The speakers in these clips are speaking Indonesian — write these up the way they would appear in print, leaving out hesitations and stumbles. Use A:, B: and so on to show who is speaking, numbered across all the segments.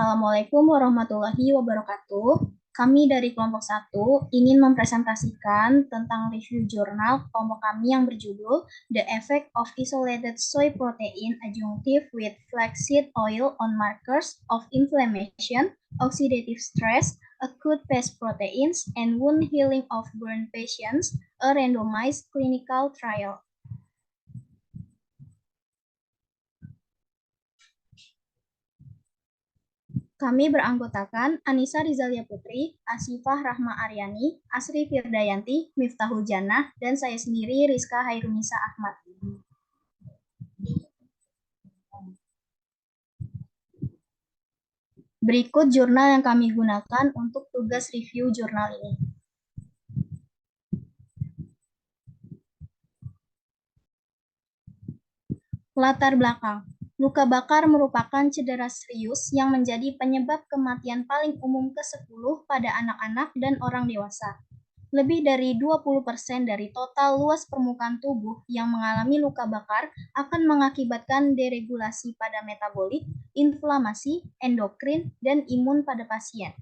A: Assalamualaikum warahmatullahi wabarakatuh. Kami dari kelompok 1 ingin mempresentasikan tentang review jurnal kelompok kami yang berjudul The Effect of Isolated Soy Protein Adjunctive with Flaxseed Oil on Markers of Inflammation, Oxidative Stress, Acute Pest Proteins, and Wound Healing of Burn Patients, a randomized clinical trial. Kami beranggotakan Anissa Rizalia Putri, Asifah Rahma Aryani, Asri Firdayanti, Miftahul Jannah, dan saya sendiri Rizka Hairunisa Ahmad. Berikut jurnal yang kami gunakan untuk tugas review jurnal ini. Latar belakang. Luka bakar merupakan cedera serius yang menjadi penyebab kematian paling umum ke-10 pada anak-anak dan orang dewasa. Lebih dari 20% dari total luas permukaan tubuh yang mengalami luka bakar akan mengakibatkan deregulasi pada metabolik, inflamasi, endokrin, dan imun pada pasien.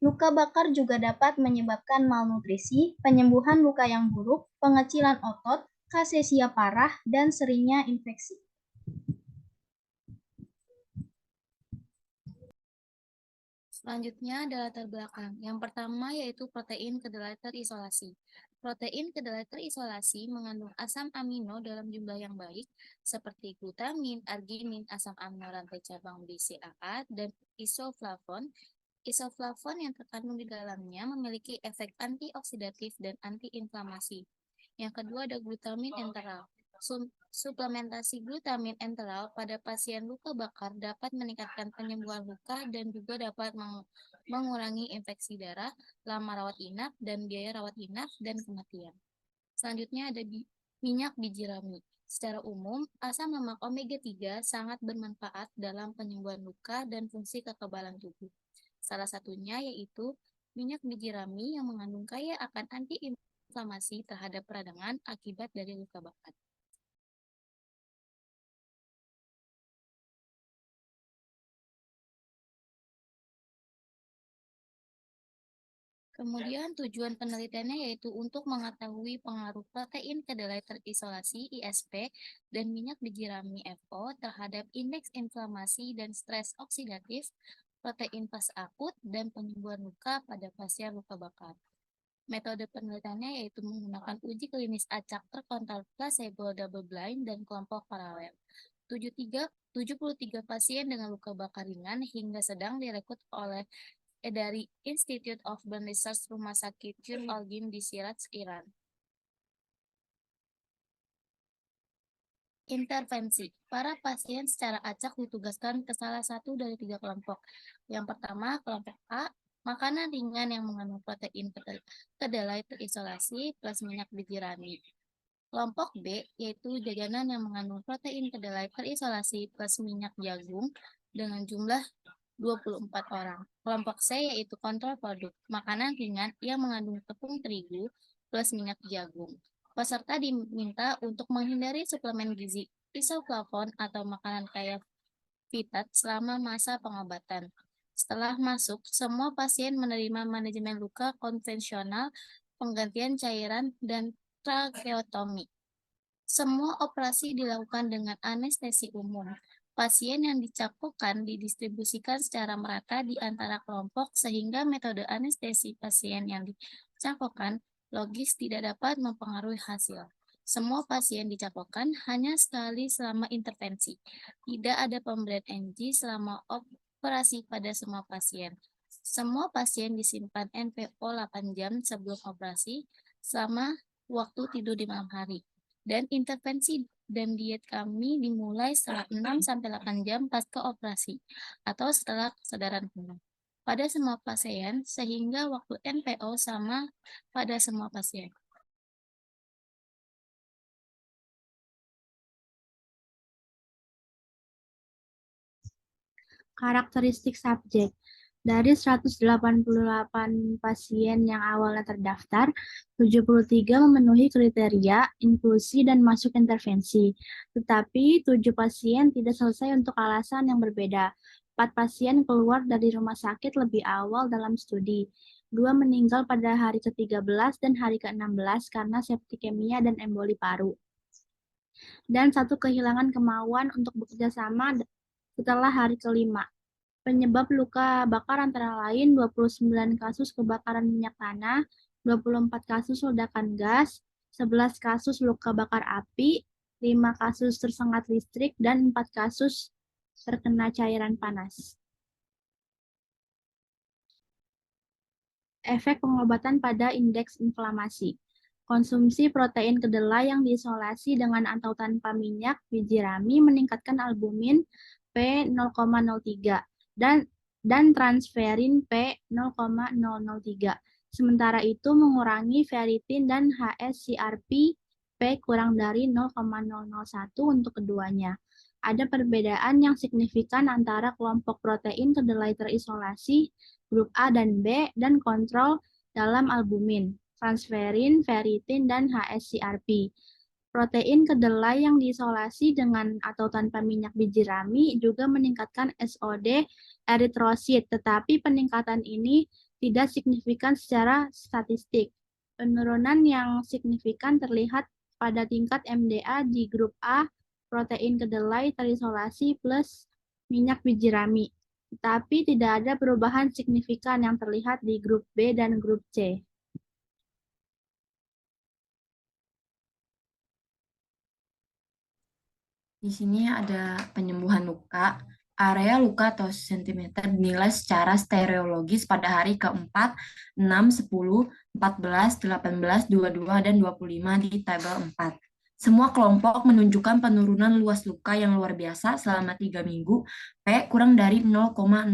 A: Luka bakar juga dapat menyebabkan malnutrisi, penyembuhan luka yang buruk, pengecilan otot, kasesia parah, dan seringnya infeksi.
B: Selanjutnya adalah latar belakang. Yang pertama yaitu protein kedelai terisolasi. Protein kedelai terisolasi mengandung asam amino dalam jumlah yang baik, seperti glutamin, arginin, asam amino rantai cabang BCAA, dan isoflavon. Isoflavon yang terkandung di dalamnya memiliki efek antioksidatif dan antiinflamasi. Yang kedua ada glutamin enteral. Suplementasi glutamin enteral pada pasien luka bakar dapat meningkatkan penyembuhan luka dan juga dapat mengurangi infeksi darah, lama rawat inap, dan biaya rawat inap dan kematian. Selanjutnya ada minyak biji rami. Secara umum, asam lemak omega 3 sangat bermanfaat dalam penyembuhan luka dan fungsi kekebalan tubuh. Salah satunya yaitu minyak biji rami yang mengandung kaya akan antiinflamasi terhadap peradangan akibat dari luka bakar. Kemudian tujuan penelitiannya yaitu untuk mengetahui pengaruh protein kedelai terisolasi ISP dan minyak biji rami FO terhadap indeks inflamasi dan stres oksidatif, protein pas akut, dan penyembuhan luka pada pasien luka bakar. Metode penelitiannya yaitu menggunakan uji klinis acak terkontrol placebo double blind dan kelompok paralel. 73 pasien dengan luka bakar ringan hingga sedang direkrut oleh dari Institute of Burn Research Rumah Sakit Tur Al-Gim di Shiraz, Iran. Intervensi. Para pasien secara acak ditugaskan ke salah satu dari 3 kelompok. Yang pertama, kelompok A, makanan ringan yang mengandung protein kedelai terisolasi plus minyak biji rami. Kelompok B, yaitu jajanan yang mengandung protein kedelai terisolasi plus minyak jagung dengan jumlah 24 orang. Kelompok C yaitu kontrol produk, makanan ringan yang mengandung tepung terigu plus minyak jagung. Peserta diminta untuk menghindari suplemen gizi, isoflavon atau makanan kaya fitat selama masa pengobatan. Setelah masuk, semua pasien menerima manajemen luka konvensional, penggantian cairan, dan tracheotomi. Semua operasi dilakukan dengan anestesi umum. Pasien yang dicapukkan didistribusikan secara merata di antara kelompok sehingga metode anestesi pasien yang dicapukkan logis tidak dapat mempengaruhi hasil. Semua pasien dicapukkan hanya sekali selama intervensi. Tidak ada pemberian NG selama operasi pada semua pasien. Semua pasien disimpan NPO 8 jam sebelum operasi selama waktu tidur di malam hari. Dan intervensi dan diet kami dimulai setelah 6-8 jam pasca operasi atau setelah kesadaran penuh pada semua pasien sehingga waktu NPO sama pada semua pasien.
C: Karakteristik subjek. Dari 188 pasien yang awalnya terdaftar, 73 memenuhi kriteria inklusi dan masuk intervensi. Tetapi 7 pasien tidak selesai untuk alasan yang berbeda. 4 pasien keluar dari rumah sakit lebih awal dalam studi. 2 meninggal pada hari ke-13 dan hari ke-16 karena septikemia dan emboli paru. Dan 1 kehilangan kemauan untuk bekerja sama setelah hari ke-5. Penyebab luka bakar antara lain 29 kasus kebakaran minyak tanah, 24 kasus ledakan gas, 11 kasus luka bakar api, 5 kasus tersengat listrik, dan 4 kasus terkena cairan panas. Efek pengobatan pada indeks inflamasi. Konsumsi protein kedelai yang diisolasi dengan atau tanpa minyak biji rami meningkatkan albumin P0,03 dan transferin P0,003. Sementara itu mengurangi ferritin dan HSCRP P kurang dari 0,001 untuk keduanya. Ada perbedaan yang signifikan antara kelompok protein kedelai terisolasi grup A dan B dan kontrol dalam albumin, transferin, ferritin, dan HSCRP. Protein kedelai yang diisolasi dengan atau tanpa minyak biji rami juga meningkatkan SOD eritrosit, tetapi peningkatan ini tidak signifikan secara statistik. Penurunan yang signifikan terlihat pada tingkat MDA di grup A, protein kedelai terisolasi plus minyak biji rami, tetapi tidak ada perubahan signifikan yang terlihat di grup B dan grup C.
D: Di sini ada penyembuhan luka. Area luka atau sentimeter dinilai secara stereologis pada hari ke-4, 6, 10, 14, 18, 22, dan 25 di tabel 4. Semua kelompok menunjukkan penurunan luas luka yang luar biasa selama 3 minggu, P kurang dari 0,001.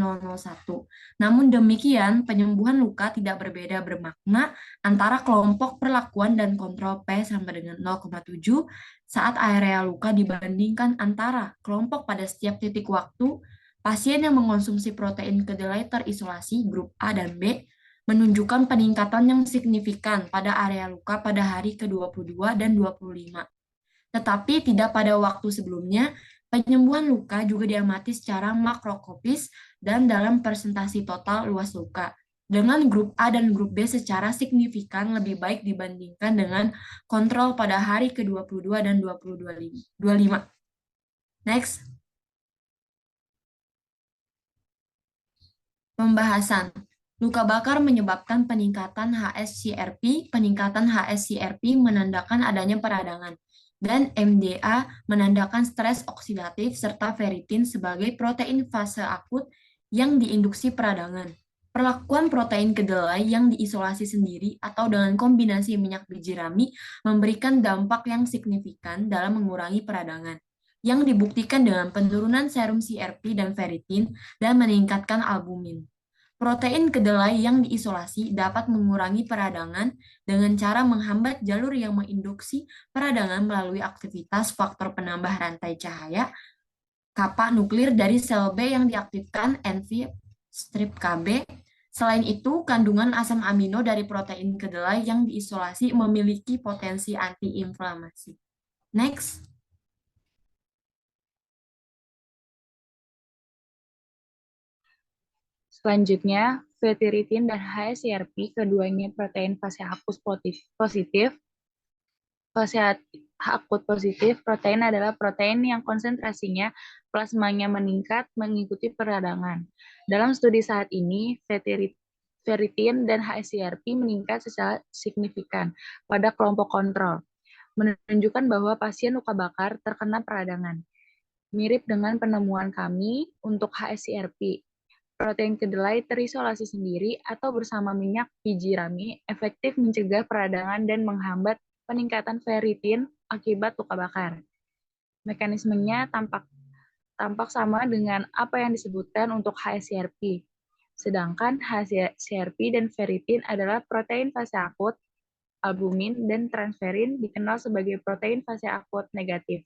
D: Namun demikian, penyembuhan luka tidak berbeda bermakna antara kelompok perlakuan dan kontrol P sama dengan 0,7 saat area luka dibandingkan antara kelompok pada setiap titik waktu. Pasien yang mengonsumsi protein kedelai terisolasi grup A dan B menunjukkan peningkatan yang signifikan pada area luka pada hari ke-22 dan 25. Tetapi tidak pada waktu sebelumnya, penyembuhan luka juga diamati secara makroskopis dan dalam presentasi total luas luka, dengan grup A dan grup B secara signifikan lebih baik dibandingkan dengan kontrol pada hari ke-22 dan 25. Next. Pembahasan. Luka bakar menyebabkan peningkatan HSCRP. Peningkatan HSCRP menandakan adanya peradangan, dan MDA menandakan stres oksidatif serta ferritin sebagai protein fase akut yang diinduksi peradangan. Perlakuan protein kedelai yang diisolasi sendiri atau dengan kombinasi minyak biji rami memberikan dampak yang signifikan dalam mengurangi peradangan, yang dibuktikan dengan penurunan serum CRP dan ferritin dan meningkatkan albumin. Protein kedelai yang diisolasi dapat mengurangi peradangan dengan cara menghambat jalur yang menginduksi peradangan melalui aktivitas faktor penambah rantai cahaya, kappa nuklir dari sel B yang diaktifkan NV-strip KB. Selain itu, kandungan asam amino dari protein kedelai yang diisolasi memiliki potensi antiinflamasi. Next.
E: Selanjutnya, ferritin dan HSCRP, keduanya protein fase akut positif. Fase akut positif, protein adalah protein yang konsentrasinya plasmanya meningkat mengikuti peradangan. Dalam studi saat ini, ferritin dan HSCRP meningkat secara signifikan pada kelompok kontrol, menunjukkan bahwa pasien luka bakar terkena peradangan. Mirip dengan penemuan kami untuk HSCRP, protein kedelai terisolasi sendiri atau bersama minyak biji rami efektif mencegah peradangan dan menghambat peningkatan ferritin akibat luka bakar. Mekanismenya tampak sama dengan apa yang disebutkan untuk HSCRP. Sedangkan HSCRP dan ferritin adalah protein fase akut, albumin dan transferin dikenal sebagai protein fase akut negatif,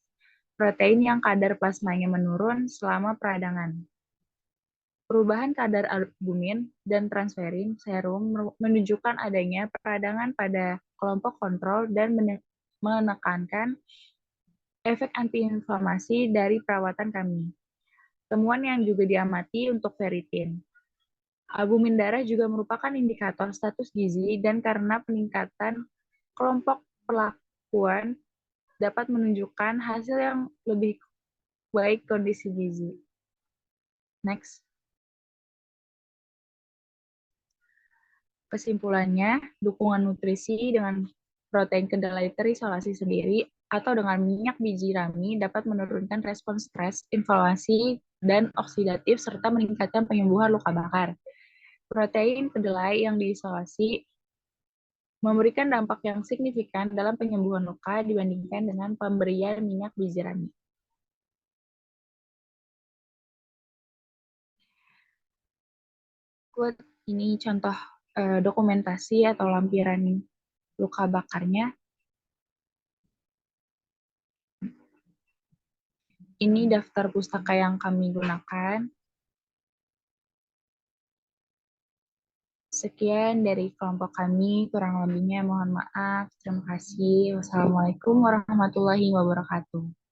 E: protein yang kadar plasmanya menurun selama peradangan. Perubahan kadar albumin dan transferin serum menunjukkan adanya peradangan pada kelompok kontrol dan menekankan efek antiinflamasi dari perawatan kami. Temuan yang juga diamati untuk ferritin. Albumin darah juga merupakan indikator status gizi dan karena peningkatan kelompok perlakuan dapat menunjukkan hasil yang lebih baik kondisi gizi. Next. Kesimpulannya, dukungan nutrisi dengan protein kedelai terisolasi sendiri atau dengan minyak biji rami dapat menurunkan respon stres, inflamasi, dan oksidatif serta meningkatkan penyembuhan luka bakar. Protein kedelai yang diisolasi memberikan dampak yang signifikan dalam penyembuhan luka dibandingkan dengan pemberian minyak biji rami. Ini contoh dokumentasi atau lampiran luka bakarnya. Ini daftar pustaka yang kami gunakan. Sekian dari kelompok kami, kurang lebihnya mohon maaf. Terima kasih. Wassalamualaikum warahmatullahi wabarakatuh.